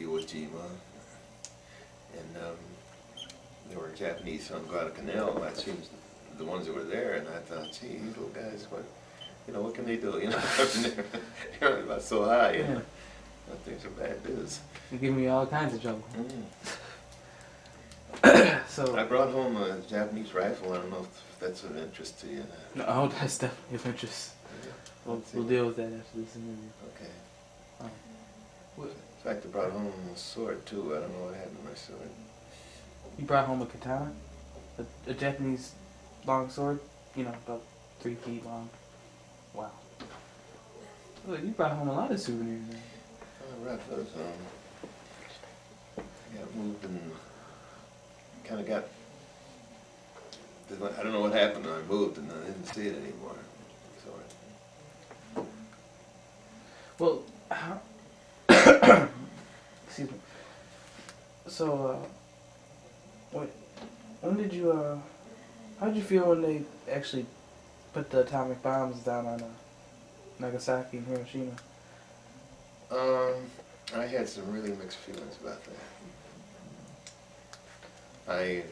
Iwo Jima, and there were Japanese on Guadalcanal. That seems the ones that were there, and I thought, gee, these little guys, what can they do? You know, they're about so high. You know, that things are bad news. You give me all kinds of trouble. So I brought home a Japanese rifle. I don't know if that's of interest to you. No, that's definitely of interest. We'll deal with that after this interview. Okay. In fact, I brought home a sword too. I don't know what happened to my sword. You brought home a katana? A Japanese long sword? You know, about 3 feet long. Wow. Look, you brought home a lot of souvenirs. I brought those home. I got moved and kind of got... I don't know what happened when I moved and I didn't see it anymore. So well, how... Excuse me. So, when did you, how did you feel when they actually put the atomic bombs down on Nagasaki and Hiroshima? I had some really mixed feelings about that. I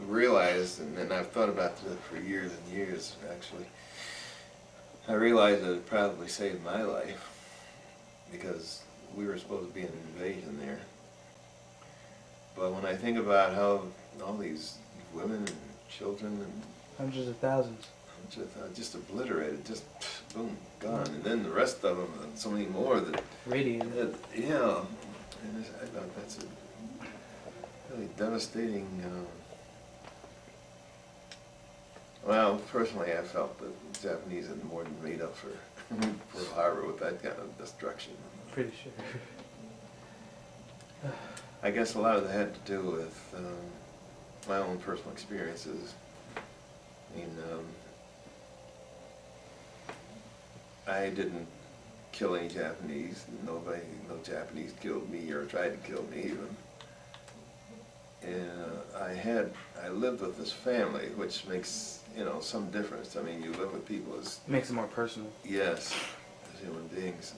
realized, and I've thought about that for years and years, actually, I realized that it probably saved my life because we were supposed to be an invasion there. But when I think about how all these women and children and Hundreds of thousands. just obliterated, just boom, gone, and then the rest of them, and so many more that Radiated. yeah, and I thought that's a really devastating. Well, personally, I felt that the Japanese had more than made up for Pearl Harbor with that kind of destruction. Pretty sure. I guess a lot of that had to do with my own personal experiences. I mean, I didn't kill any Japanese. No Japanese killed me or tried to kill me even. And I lived with this family, which makes, some difference. I mean, you live with people as... Makes it more personal. Yes, as human beings.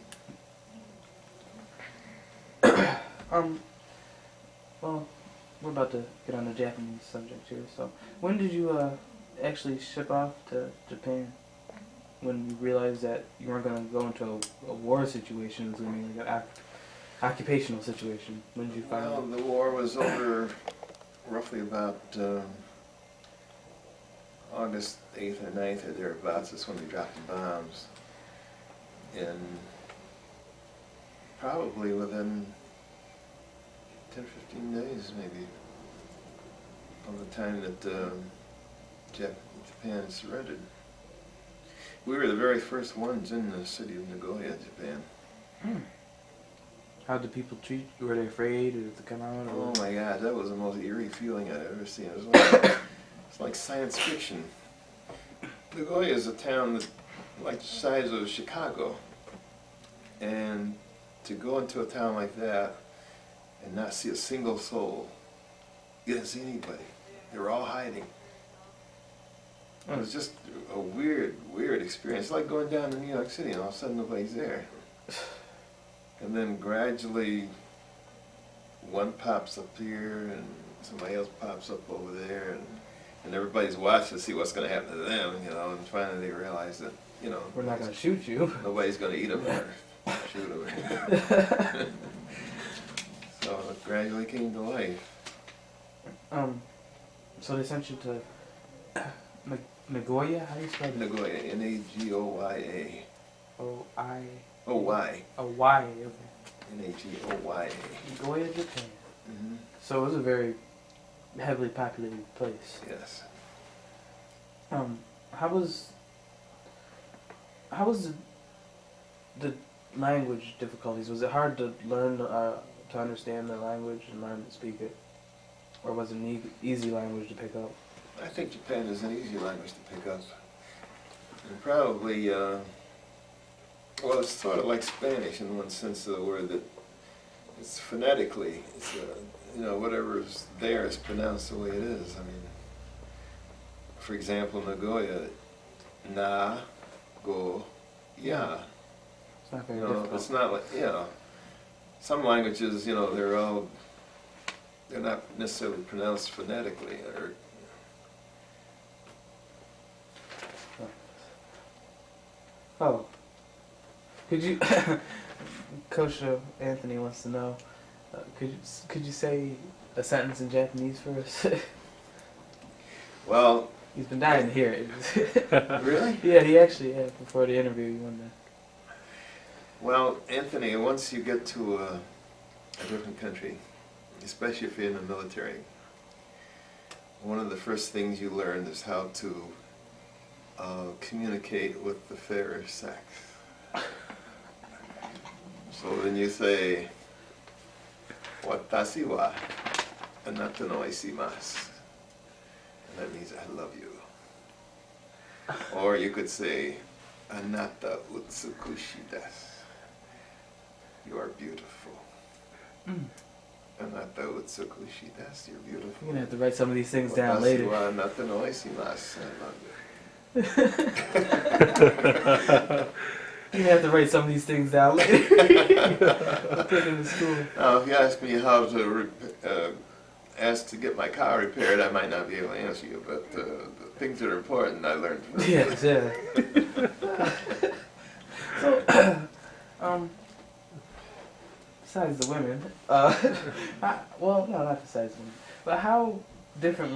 Well, we're about to get on the Japanese subject here. So, when did you actually ship off to Japan? When you realized that you weren't going to go into a war situation, it was going to be like an occupational situation. When did you find out? Well, the war was over roughly about August 8th or 9th or thereabouts. That's when we dropped the bombs. And probably within 10 or 15 days, maybe, of the time that Japan surrendered. We were the very first ones in the city of Nagoya, Japan. How did people treat you? Were they afraid to come out? Oh my God, that was the most eerie feeling I'd ever seen. It was it's like science fiction. Nagoya is a town that's like the size of Chicago. And to go into a town like that and not see a single soul, you didn't see anybody. They were all hiding. It was just a weird experience. It's like going down to New York City and all of a sudden nobody's there. And then gradually one pops up here and somebody else pops up over there and everybody's watching to see what's going to happen to them, and finally they realize that, we're not going to shoot you. Nobody's going to eat them or shoot them. So it gradually came to life. So they sent you to Nagoya? How do you spell that? Nagoya, N-A-G-O-Y-A. O-I... O-Y. O-Y, okay. N-A-G-O-Y-A. Nagoya, Japan. Mm-hmm. So it was a very heavily populated place. Yes. How was the language difficulties? Was it hard to learn to understand the language and learn to speak it? Or was it an easy language to pick up? I think Japan is an easy language to pick up. And probably, well, it's sort of like Spanish in one sense of the word, that it's phonetically, it's, whatever's there is pronounced the way it is. I mean, for example, Nagoya, na, go, ya. It's not very difficult. It's not like, some languages, you know, they're not necessarily pronounced phonetically, or Oh, could you, Coach Anthony wants to know, could you say a sentence in Japanese for us? well, He's been dying to hear it. really? Yeah, he actually had before the interview. He wanted to. Well, Anthony, once you get to a different country, especially if you're in the military, one of the first things you learn is how to communicate with the fairer sex. So then you say, "Watashi wa anata no isimasu," and that means I love you. Or you could say, "Anata utsukushi desu." You are beautiful. Anata utsukushi desu. You're beautiful. You're gonna have to write some of these things down later. Watashi wa anata no isimasu. I love you. You're gonna have to write some of these things down later. Put it in the school. Now, if you ask me how to ask to get my car repaired, I might not be able to answer you, but the things that are important, I learned from them. Yes, yeah. So, besides the women, well, no, not besides women, but how different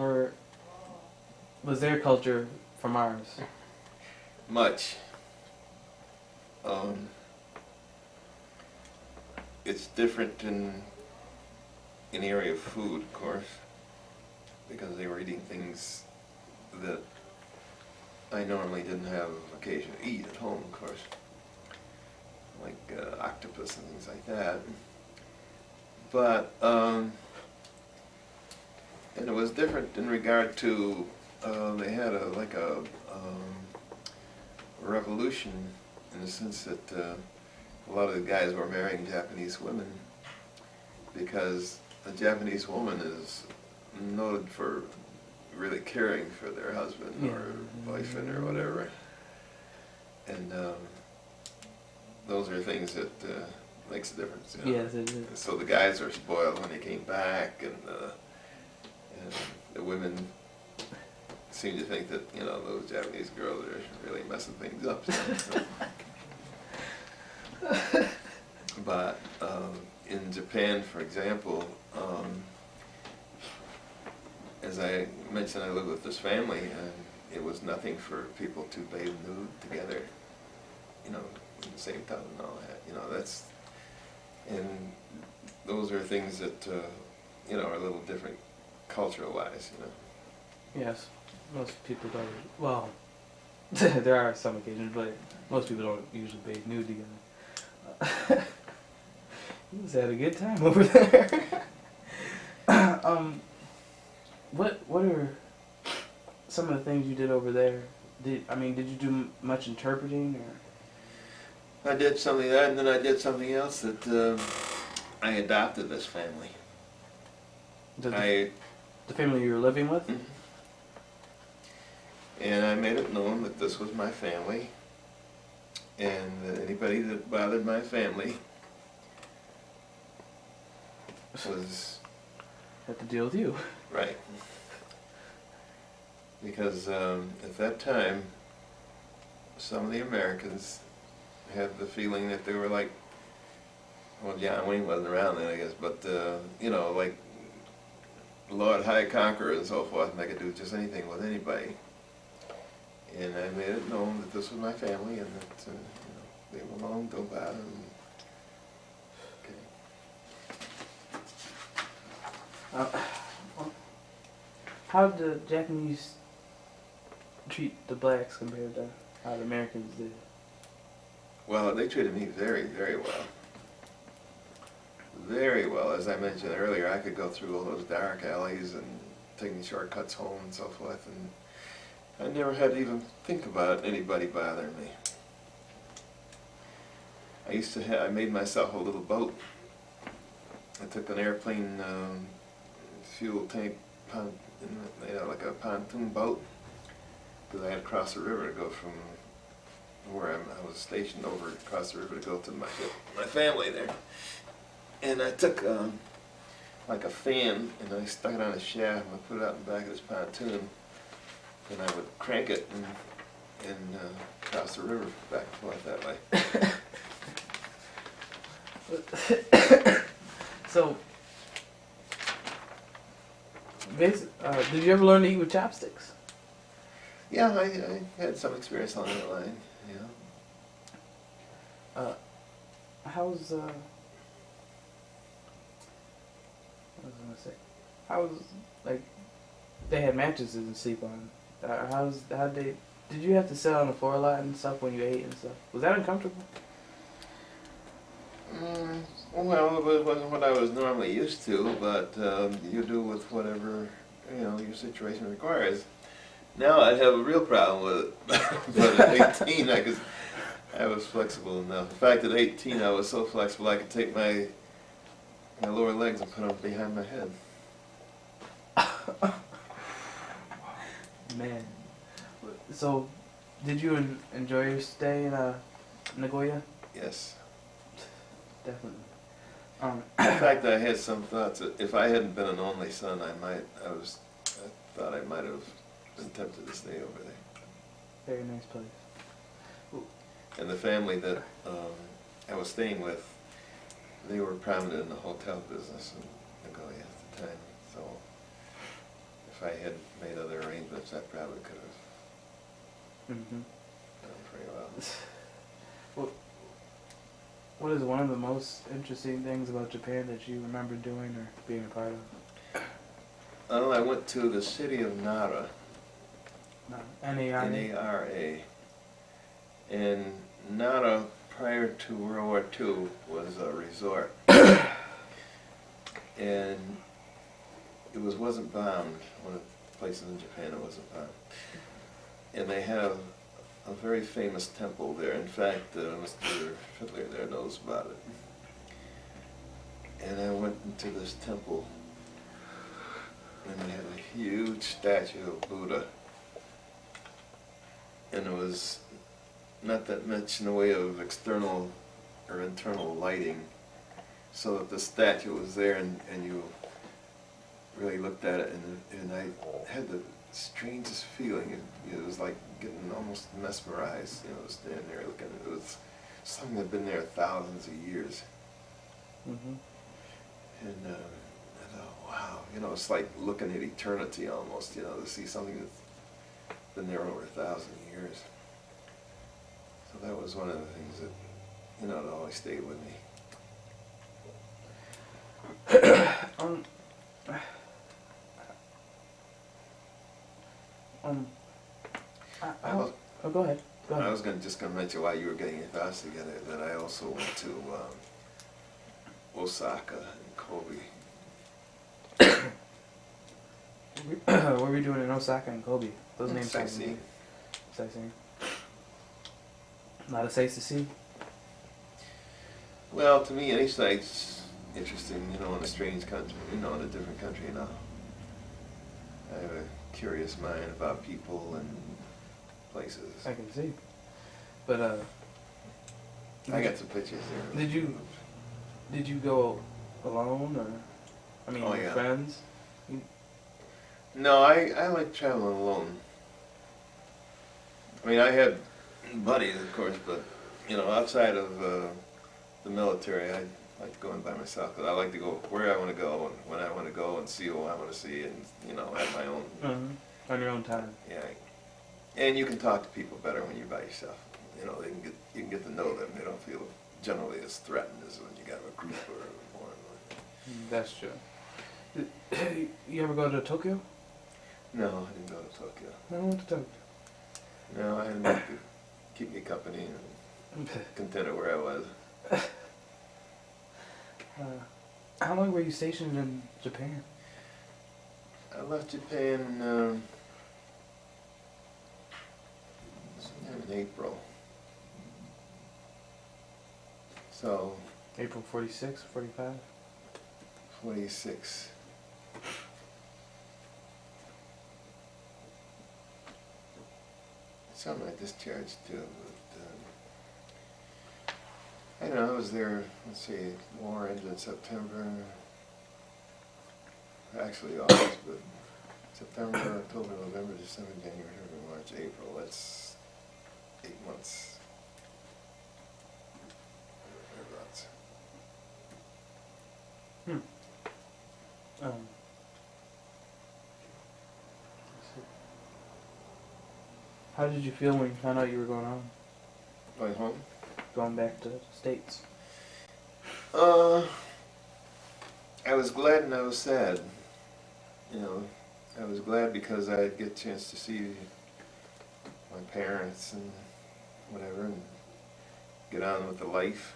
was their culture from ours? Much. It's different in the area of food, of course, because they were eating things that I normally didn't have occasion to eat at home, of course, like octopus and things like that. But and it was different in regard to they had a revolution in the sense that a lot of the guys were marrying Japanese women because a Japanese woman is noted for really caring for their husband or boyfriend or whatever. And those are things that makes a difference. You know? Yes, it is. So the guys are spoiled when they came back, and the women seem to think that, you know, those Japanese girls are really messing things up. So. But in Japan, for example, as I mentioned, I lived with this family, and it was nothing for people to bathe nude together, you know, in the same tub and all that. You know, and those are things that, you know, are a little different cultural-wise, you know. Yes, most people don't. Well, there are some occasions, but most people don't usually bathe nude together. You just had a good time over there. What are some of the things you did over there? Did you do much interpreting, or? I did something like that, and then I did something else that I adopted this family. The family you were living with? Mm-hmm. And I made it known that this was my family, and that anybody that bothered my family was... Had to deal with you. Right. Because at that time, some of the Americans had the feeling that they were like, well, John Wayne wasn't around then, I guess, but, you know, like Lord High Conqueror and so forth, and they could do just anything with anybody. And I made it known that this was my family, and that, you know, leave them alone, don't bother them. Okay. How did the Japanese treat the blacks compared to how the Americans did? Well, they treated me very, very well. Very well. As I mentioned earlier, I could go through all those dark alleys and taking shortcuts home and so forth, and I never had to even think about anybody bothering me. I made myself a little boat. I took an airplane fuel tank, like a pontoon boat, because I had to cross the river to go from where I was stationed over across the river to go to my family there. And I took like a fan and I stuck it on a shaft and I put it out in the back of this pontoon. And I would crank it and cross the river back and forth that way. So, did you ever learn to eat with chopsticks? Yeah, I had some experience along that line. Yeah. How's what was I gonna say? How's like they had mattresses to sleep on? Did you have to sit on the floor a lot and stuff when you ate and stuff? Was that uncomfortable? Well, it wasn't what I was normally used to, but you do with whatever your situation requires. Now I'd have a real problem with it, but at 18 I was flexible enough. In fact, at 18 I was so flexible I could take my lower legs and put them behind my head. Man. So, did you enjoy your stay in Nagoya? Yes. Definitely. In fact, I had some thoughts that if I hadn't been an only son, I thought I might have been tempted to stay over there. Very nice place. And the family that I was staying with, they were prominent in the hotel business in Nagoya at the time. So if I had made other arrangements, I probably could have done pretty well. What is one of the most interesting things about Japan that you remember doing or being a part of? Well, I went to the city of Nara. N-A-R-A? N-A-R-A. And Nara, prior to World War II, was a resort. And it wasn't bombed. One of the places in Japan that wasn't bombed. And they have a very famous temple there. In fact, Mr. Fiddler there knows about it. And I went into this temple, and they had a huge statue of Buddha. And it was not that much in the way of external or internal lighting, so that the statue was there and you really looked at it, and I had the strangest feeling. It was like getting almost mesmerized, standing there looking at it. It was something that had been there thousands of years. Mm-hmm. And I thought, wow, it's like looking at eternity almost, to see something that's been there over 1,000 years. So that was one of the things that, that always stayed with me. Go ahead. I was just going to mention while you were getting your thoughts together that I also went to Osaka and Kobe. What were we doing in Osaka and Kobe? Those names sound sightseeing. Sightseeing. A lot of sights to see. Well, to me, any site's interesting, in a strange country, in a different country, I have a curious mind about people and places. I can see. But I got some pictures there. Did you go alone or Oh, with yeah. friends? No, I like traveling alone. I had buddies, of course, but outside of the military, I like to go in by myself because I like to go where I want to go and when I want to go and see who I want to see, and have my own. On your own time. Yeah, and you can talk to people better when you're by yourself. You can get to know them. They don't feel generally as threatened as when you got a group or more. That's true. You ever go to Tokyo? No, I didn't go to Tokyo. Never went to Tokyo. No, I had enough to keep me company and contented where I was. How long were you stationed in Japan? I left Japan sometime in April. So April 46, 45? 46. Some I discharged too, but I don't know, I was there, let's see, war ended in September. Actually August, but September, October, November, December, January, February, March, April. That's 8 months. Thereabouts. Let's see. How did you feel when you found out you were going home? Going home? Going back to the States? I was glad and I was sad. You know, I was glad because I'd get a chance to see my parents and whatever and get on with the life.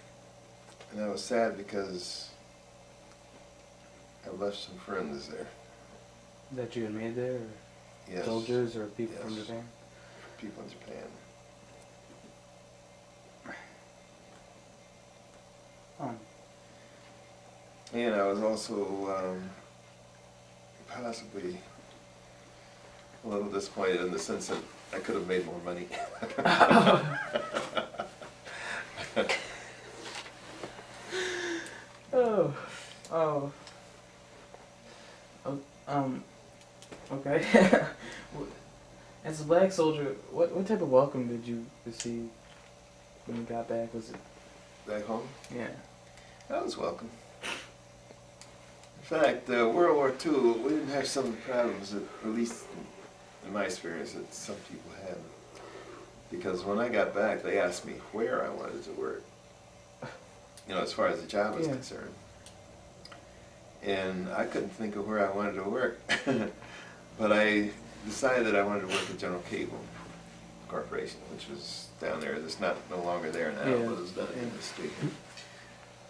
And I was sad because I left some friends there. That you had made there? Or Yes. soldiers or people Yes. from Japan? People in Japan. And I was also possibly a little disappointed in the sense that I could have made more money. Okay. As a black soldier, what type of welcome did you receive when you got back? Was it Back home? Yeah. I was welcome. In fact, World War II, we didn't have some of the problems that, at least in my experience, that some people had. Because when I got back, they asked me where I wanted to work. You know, as far as the job was concerned. And I couldn't think of where I wanted to work. But I decided that I wanted to work at General Cable Corporation, which was down there. It's not no longer there now, but it's down in the state.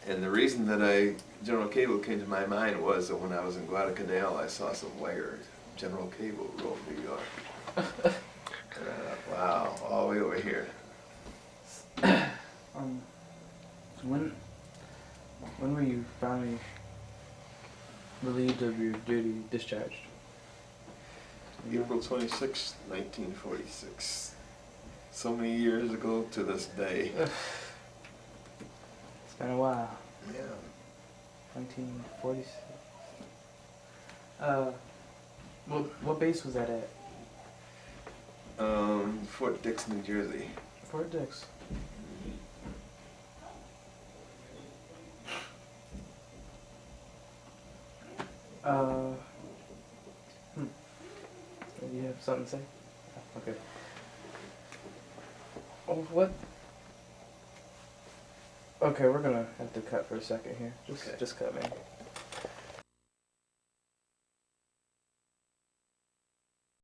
And the reason that General Cable came to my mind was that when I was in Guadalcanal, I saw some wires, General Cable, Road, New York. And I thought, wow, all the way over here. When were you finally relieved of your duty, discharged? April 26, 1946. So many years ago to this day. It's been a while. Yeah. 1946. What base was that at? Fort Dix, New Jersey. Fort Dix. Do you have something to say? Okay. Oh, what? Okay, we're gonna have to cut for a second here. Just cut, man.